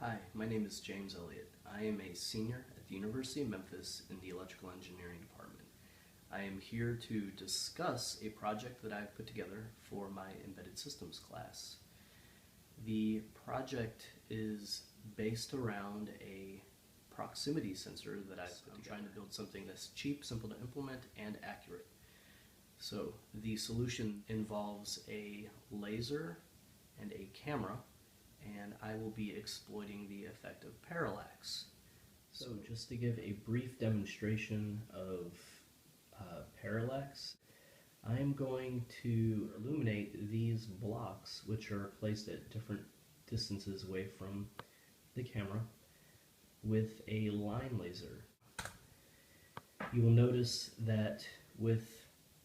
Hi, my name is James Elliott. I am a senior at the University of Memphis in the Electrical Engineering Department. I am here to discuss a project that I've put together for my Embedded Systems class. The project is based around a proximity sensor that I'm trying to build something that's cheap, simple to implement, and accurate. So the solution involves a laser and a camera, and I will be exploiting the effect of parallax. So just to give a brief demonstration of parallax, I am going to illuminate these blocks, which are placed at different distances away from the camera, with a line laser. You will notice that with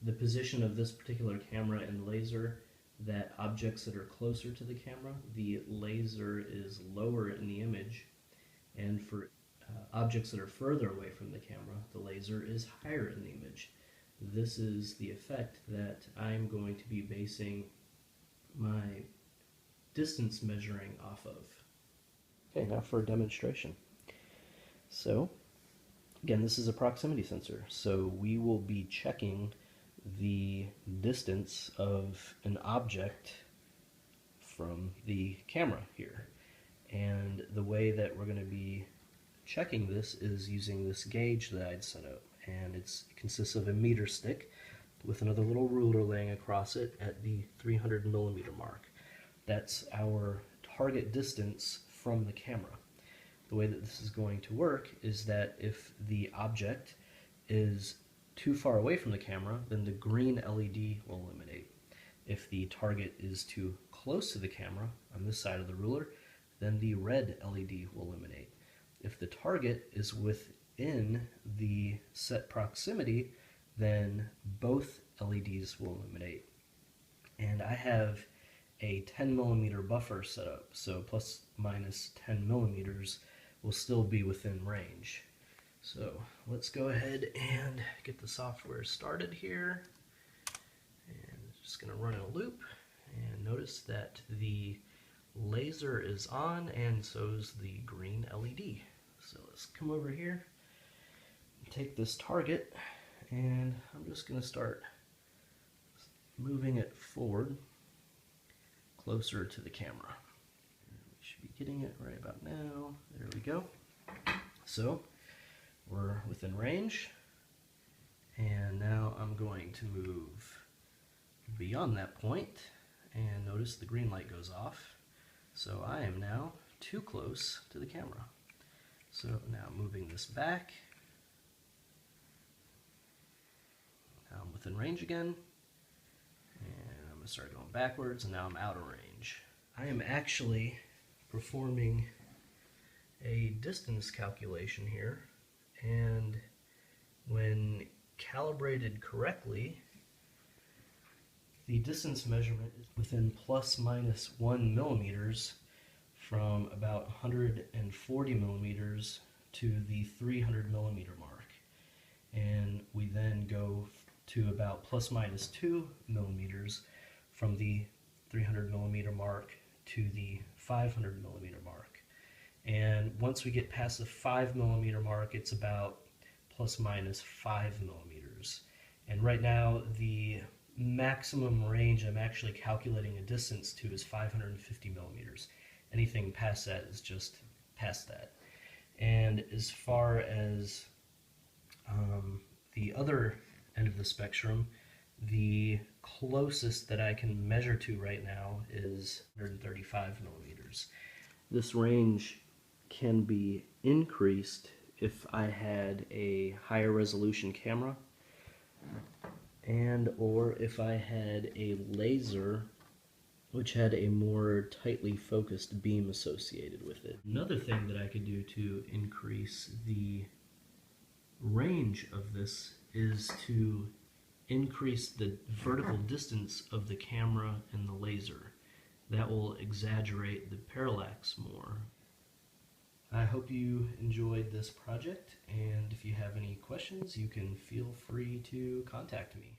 the position of this particular camera and laser, that objects that are closer to the camera, the laser is lower in the image, and for objects that are further away from the camera, the laser is higher in the image. This is the effect that I'm going to be basing my distance measuring off of. Okay, now for a demonstration. So, again, this is a proximity sensor, so we will be checking the distance of an object from the camera here. And the way that we're going to be checking this is using this gauge that I'd set up. And it consists of a meter stick with another little ruler laying across it at the 300 millimeter mark. That's our target distance from the camera. The way that this is going to work is that if the object is too far away from the camera, then the green LED will illuminate. If the target is too close to the camera on this side of the ruler, then the red LED will illuminate. If the target is within the set proximity, then both LEDs will illuminate. And I have a 10 millimeter buffer set up, so plus minus 10 millimeters will still be within range. So let's go ahead and get the software started here. And just going to run in a loop, and notice that the laser is on and so is the green LED. So let's come over here, take this target, and I'm just going to start moving it forward closer to the camera. We should be getting it right about now. There we go. So we're within range, and now I'm going to move beyond that point, and notice the green light goes off. So I am now too close to the camera. So now moving this back, now I'm within range again, and I'm going to start going backwards, and now I'm out of range. I am actually performing a distance calculation here, and when calibrated correctly, the distance measurement is within plus minus 1 millimeters from about 140 millimeters to the 300 millimeter mark. And we then go to about plus minus 2 millimeters from the 300 millimeter mark to the 500 millimeter mark. And once we get past the 5 millimeter mark, it's about plus minus 5 millimeters. And right now, the maximum range I'm actually calculating a distance to is 550 millimeters. Anything past that is just past that. And as far as the other end of the spectrum, the closest that I can measure to right now is 135 millimeters. This range can be increased if I had a higher resolution camera, and or if I had a laser which had a more tightly focused beam associated with it. Another thing that I could do to increase the range of this is to increase the vertical distance of the camera and the laser. That will exaggerate the parallax more. I hope you enjoyed this project, and if you have any questions, you can feel free to contact me.